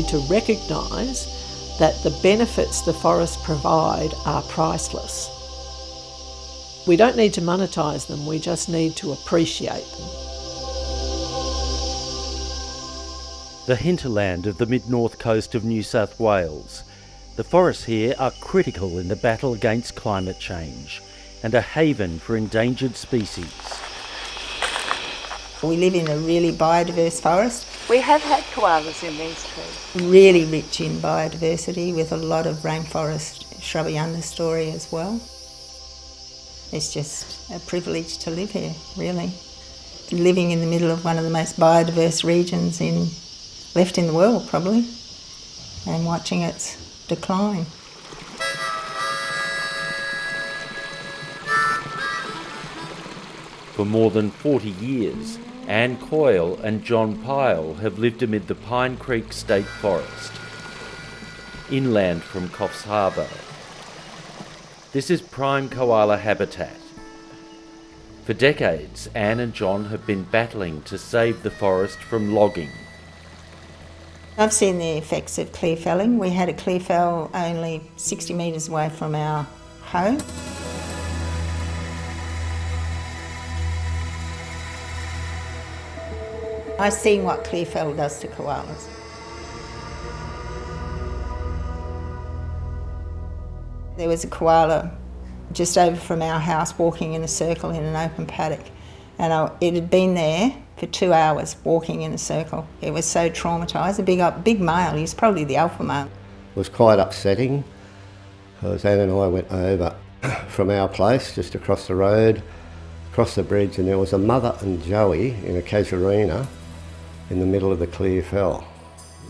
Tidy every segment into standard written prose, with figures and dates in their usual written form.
need to recognise that the benefits the forests provide are priceless. We don't need to monetise them, we just need to appreciate them. The hinterland of the mid-north coast of New South Wales. The forests here are critical in the battle against climate change and a haven for endangered species. We live in a really biodiverse forest. We have had koalas in these trees. Really rich in biodiversity with a lot of rainforest shrubby understory as well. It's just a privilege to live here, really. Living in the middle of one of the most biodiverse regions left in the world, probably, and watching its decline. For more than 40 years, Anne Coyle and John Pyle have lived amid the Pine Creek State Forest, inland from Coffs Harbour. This is prime koala habitat. For decades, Anne and John have been battling to save the forest from logging. I've seen the effects of clear felling. We had a clear fell only 60 metres away from our home. I've seen what clear fell does to koalas. There was a koala just over from our house walking in a circle in an open paddock, and it had been there for 2 hours walking in a circle. It was so traumatised. A big male, he was probably the alpha male. It was quite upsetting because Anne and I went over from our place just across the road, across the bridge, and there was a mother and Joey in a casuarina in the middle of the clear fell,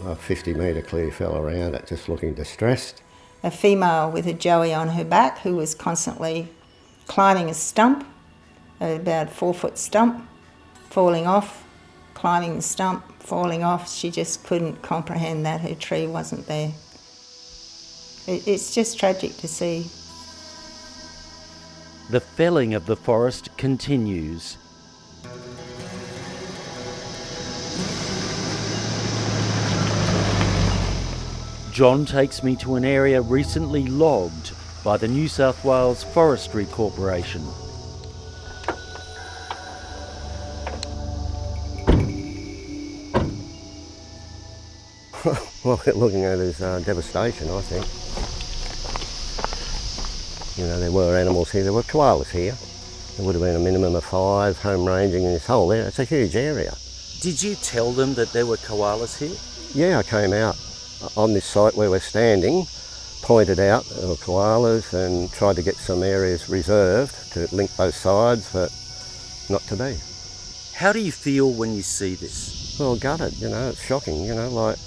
a 50-metre clear fell around it, just looking distressed. A female with a Joey on her back who was constantly climbing a stump, about 4-foot stump, falling off, climbing the stump, falling off. She just couldn't comprehend that her tree wasn't there. It's just tragic to see. The felling of the forest continues. John takes me to an area recently logged by the New South Wales Forestry Corporation. What we're looking at is devastation, I think. You know, there were animals here, there were koalas here. There would have been a minimum of 5 home ranging in this whole area. It's a huge area. Did you tell them that there were koalas here? Yeah, I came out on this site where we're standing, pointed out there were koalas and tried to get some areas reserved to link both sides, but not to be. How do you feel when you see this? Well, gutted, you know, it's shocking, you know, like,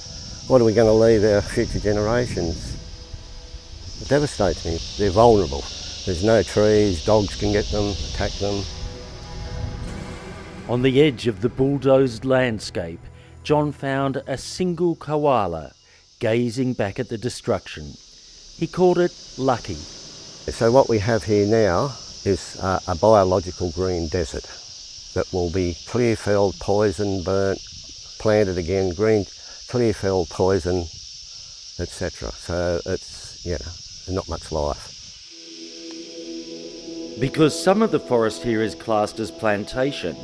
what are we going to leave our future generations? It devastates me. They're vulnerable. There's no trees, dogs can get them, attack them. On the edge of the bulldozed landscape, John found a single koala gazing back at the destruction. He called it lucky. So what we have here now is a biological green desert that will be clear-felled, poisoned, burnt, planted again, green, clear-felled, poison, etc. So it's, not much life. Because some of the forest here is classed as plantation,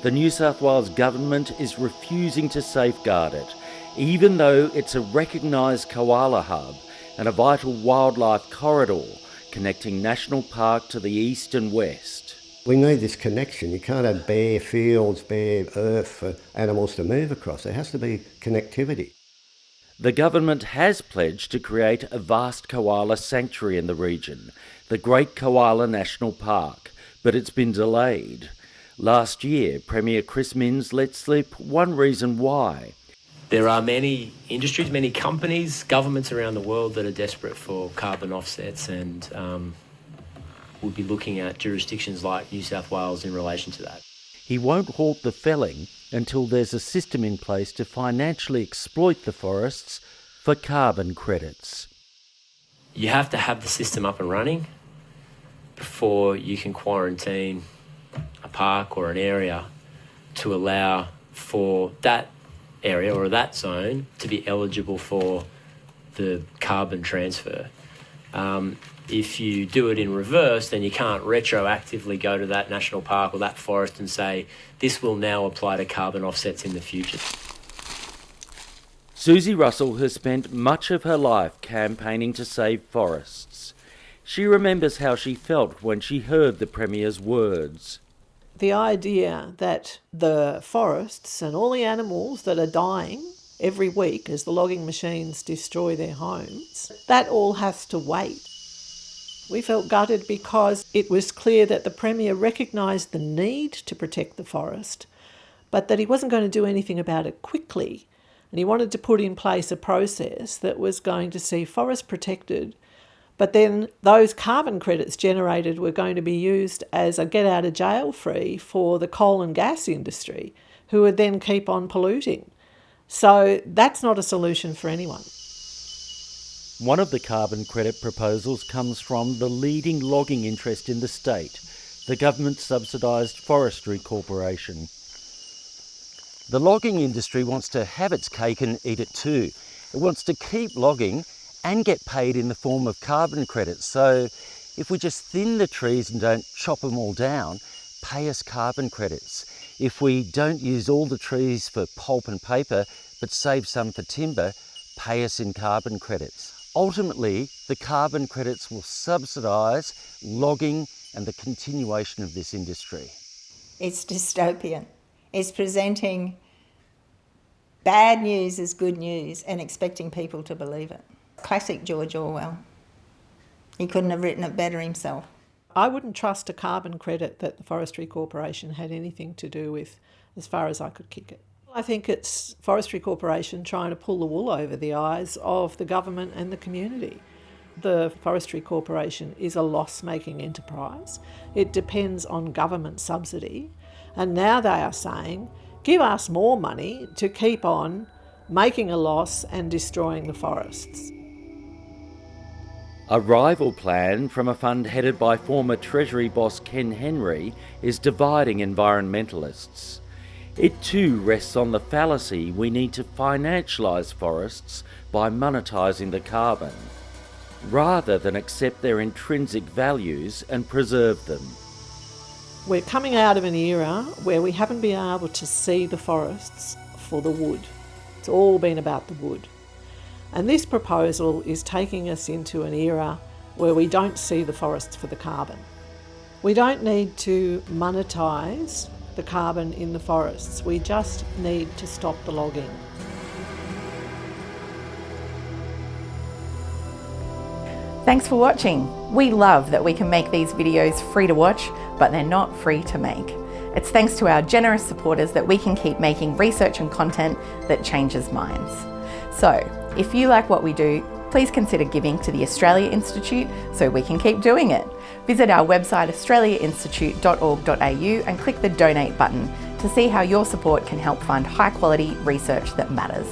the New South Wales Government is refusing to safeguard it, even though it's a recognised koala hub and a vital wildlife corridor connecting National Park to the east and west. We need this connection. You can't have bare fields, bare earth for animals to move across. There has to be connectivity. The government has pledged to create a vast koala sanctuary in the region, the Great Koala National Park, but it's been delayed. Last year, Premier Chris Minns let slip one reason why. There are many industries, many companies, governments around the world that are desperate for carbon offsets and would be looking at jurisdictions like New South Wales in relation to that. He won't halt the felling until there's a system in place to financially exploit the forests for carbon credits. You have to have the system up and running before you can quarantine a park or an area to allow for that area or that zone to be eligible for the carbon transfer. If you do it in reverse, then you can't retroactively go to that national park or that forest and say, this will now apply to carbon offsets in the future. Susie Russell has spent much of her life campaigning to save forests. She remembers how she felt when she heard the Premier's words. The idea that the forests and all the animals that are dying every week as the logging machines destroy their homes, that all has to wait. We felt gutted because it was clear that the Premier recognised the need to protect the forest, but that he wasn't going to do anything about it quickly. And he wanted to put in place a process that was going to see forests protected, but then those carbon credits generated were going to be used as a get out of jail free for the coal and gas industry, who would then keep on polluting. So that's not a solution for anyone. One of the carbon credit proposals comes from the leading logging interest in the state, the government-subsidised Forestry Corporation. The logging industry wants to have its cake and eat it too. It wants to keep logging and get paid in the form of carbon credits. So if we just thin the trees and don't chop them all down, pay us carbon credits. If we don't use all the trees for pulp and paper, but save some for timber, pay us in carbon credits. Ultimately, the carbon credits will subsidise logging and the continuation of this industry. It's dystopian. It's presenting bad news as good news and expecting people to believe it. Classic George Orwell. He couldn't have written it better himself. I wouldn't trust a carbon credit that the Forestry Corporation had anything to do with, as far as I could kick it. I think it's Forestry Corporation trying to pull the wool over the eyes of the government and the community. The Forestry Corporation is a loss-making enterprise. It depends on government subsidy. And now they are saying, give us more money to keep on making a loss and destroying the forests. A rival plan from a fund headed by former Treasury boss Ken Henry is dividing environmentalists. It too rests on the fallacy we need to financialise forests by monetising the carbon, rather than accept their intrinsic values and preserve them. We're coming out of an era where we haven't been able to see the forests for the wood. It's all been about the wood. And this proposal is taking us into an era where we don't see the forests for the carbon. We don't need to monetise the carbon in the forests. We just need to stop the logging. Thanks for watching. We love that we can make these videos free to watch, but they're not free to make. It's thanks to our generous supporters that we can keep making research and content that changes minds. So, if you like what we do, please consider giving to the Australia Institute so we can keep doing it. Visit our website australiainstitute.org.au and click the donate button to see how your support can help fund high quality research that matters.